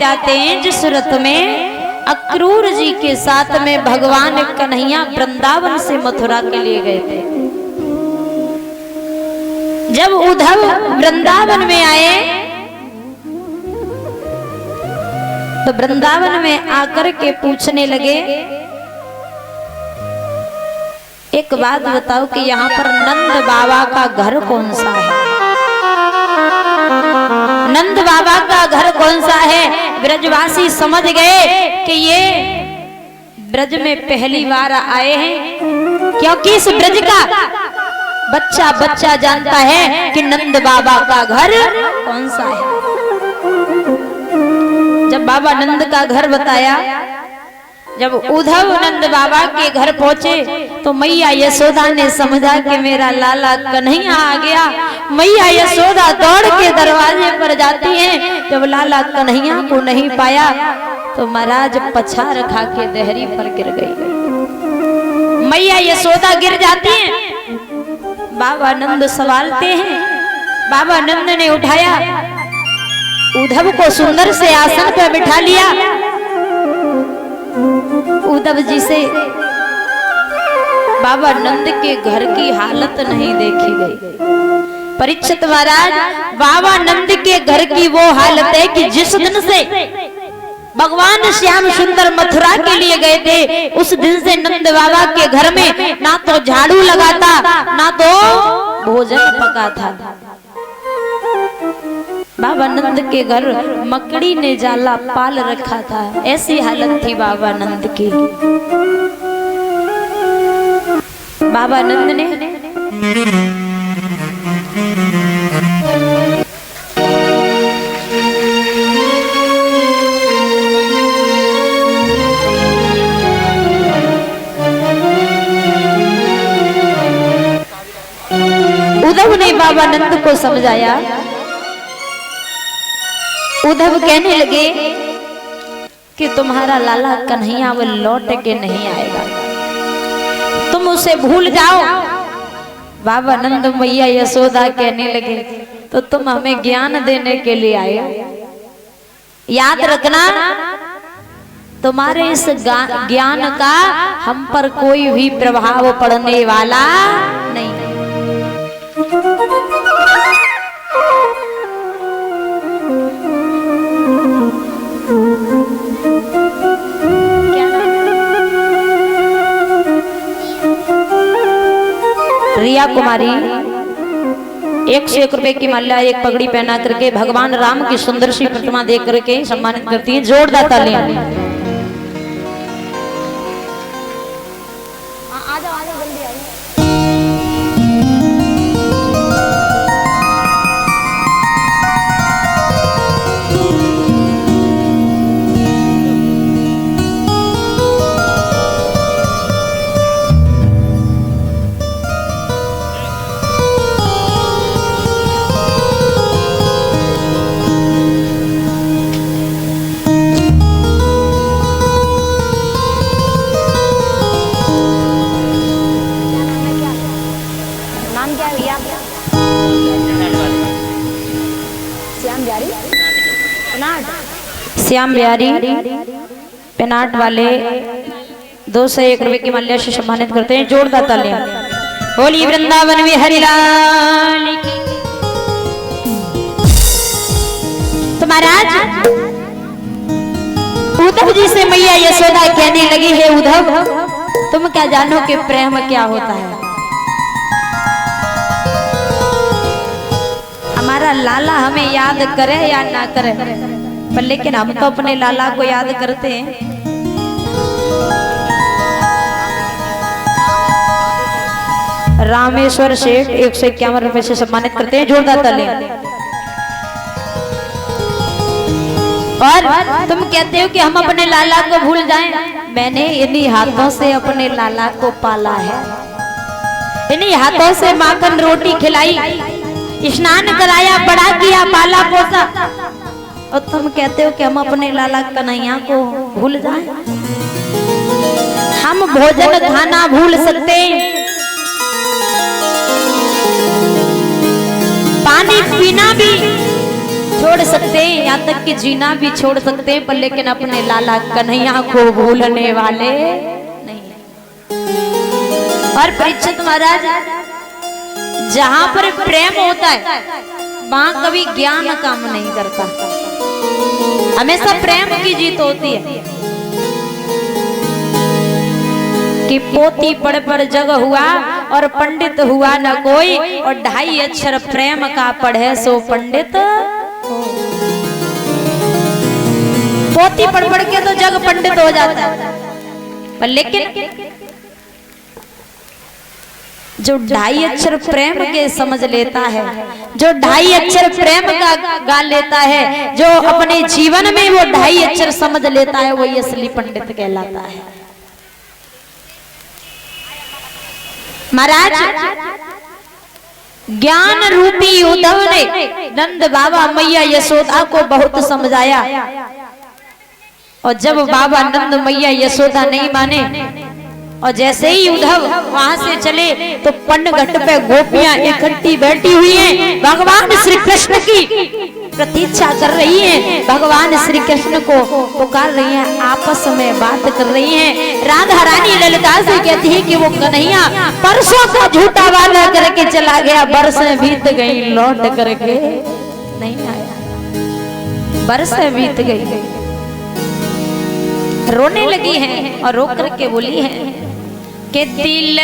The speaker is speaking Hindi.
जाते हैं जिस रथ में अक्रूर जी के साथ में भगवान कन्हैया वृंदावन से मथुरा के लिए गए थे। जब उद्धव वृंदावन में आए तो वृंदावन में आकर के पूछने लगे, एक बात बताओ कि यहाँ पर नंद बाबा का घर कौन सा है? नंद बाबा का घर कौन सा है? ब्रजवासी समझ गए कि ये ब्रज में पहली बार आए हैं, क्योंकि इस ब्रज का बच्चा बच्चा जानता है कि नंद बाबा का घर कौन सा है। जब बाबा नंद का घर बताया, जब उद्धव नंद बाबा के घर पहुंचे तो मैया यशोदा ने समझा कि मेरा लाला कन्हैया आ गया। मैया यशोदा दौड़ के दरवाजे पर जाती हैं। जब लाला कन्हैया को नहीं पाया तो महाराज पछाड़ खा के देहरी पर गिर गई। मैया यशोदा गिर जाती हैं, बाबा नंद संभालते हैं। बाबा नंद ने उठाया, उद्धव को सुंदर से आसन पर बिठा लिया। उद्धव जी से बाबा नंद के घर की हालत नहीं देखी गई। परीक्षित महाराज, बाबा नंद के घर की वो हालत है कि जिस दिन से भगवान श्याम सुंदर मथुरा के लिए गए थे, उस दिन से नंद बाबा के घर में ना तो झाड़ू लगाता ना तो भोजन पकाता। बाबा नंद के घर मकड़ी ने जाला पाल रखा था, ऐसी हालत थी बाबा नंद की। बाबा नंद ने उद्धव ने बाबा नंद को समझाया। उद्धव कहने लगे कि तुम्हारा लाला कन्हैया वो लौट के नहीं आएगा, तुम उसे भूल जाओ। बाबा नंद मैया यशोदा कहने लगे, तो तुम हमें ज्ञान देने के लिए आए। याद रखना, तुम्हारे इस ज्ञान का हम पर कोई भी प्रभाव पड़ने वाला नहीं। रिया कुमारी 101 रुपए की माल्या, एक पगड़ी पहना करके भगवान राम की सुंदर सी प्रतिमा देख करके सम्मानित करती है। जोरदार तालियां। श्याम बिहारी पेनाट वाले 201 रुपए की माल्या से सम्मानित करते हैं। जोरदार तालियां। होली वृंदावन में हरिलाल की। तो महाराज उद्धव जी से मैया यशोदा कहने लगी, है उद्धव, तुम क्या जानो कि प्रेम क्या होता है? हमारा लाला हमें याद करे या ना करे, पर लेकिन हम तो अपने लाला को याद करते हैं। रामेश्वर सेठ 151 रुपए से सम्मानित करते हैं। जोरदार तालियां। और तुम कहते हो कि हम अपने लाला को भूल जाएं। मैंने इन्हीं हाथों से अपने लाला को पाला है, इन्हीं हाथों से माखन रोटी खिलाई, स्नान कराया, बड़ा किया, पाला पोसा, और तुम कहते हो कि हम अपने लाला कन्हैया को भूल जाएं। हम भोजन खाना भूल सकते, पानी पीना भी छोड़ सकते हैं, यहाँ तक कि जीना भी छोड़ सकते हैं, पर लेकिन अपने लाला कन्हैया को भूलने वाले नहीं। और परीक्षित महाराज, जहां पर प्रेम होता है वहां कभी ज्ञान काम नहीं करता, हमेशा प्रेम की जीत होती है। कि पोती पढ़ पर जग हुआ और पंडित हुआ न कोई, और 2.5 अक्षर प्रेम का पढ़े सो पंडित। पोती पढ़ पढ़ के तो जग पंडित हो जाता है, पर लेकिन जो 2.5 अक्षर प्रेम के समझ लेता है, जो 2.5 अक्षर प्रेम का गा लेता है, जो अपने जीवन में वो 2.5 अक्षर समझ लेता है, वही असली पंडित कहलाता है। महाराज, ज्ञान रूपी उद्धव ने नंद बाबा मैया यशोदा को बहुत समझाया, और जब बाबा नंद मैया यशोदा नहीं माने, और जैसे ही उद्धव वहां से चले तो पन्नघट्ट पे गोपियां इकट्ठी बैठी हुई हैं, भगवान श्री कृष्ण की प्रतीक्षा कर रही हैं, भगवान श्री कृष्ण को पुकार रही हैं, आपस में बात कर रही हैं। राधा रानी ललिता से कहती है कि वो कन्हैया परसों का झूठा वादा करके चला गया, बरसें बीत गई, लौट करके नहीं आया, बरसें बीत गई। रोने लगी हैं और रो करके बोली हैं कि दिल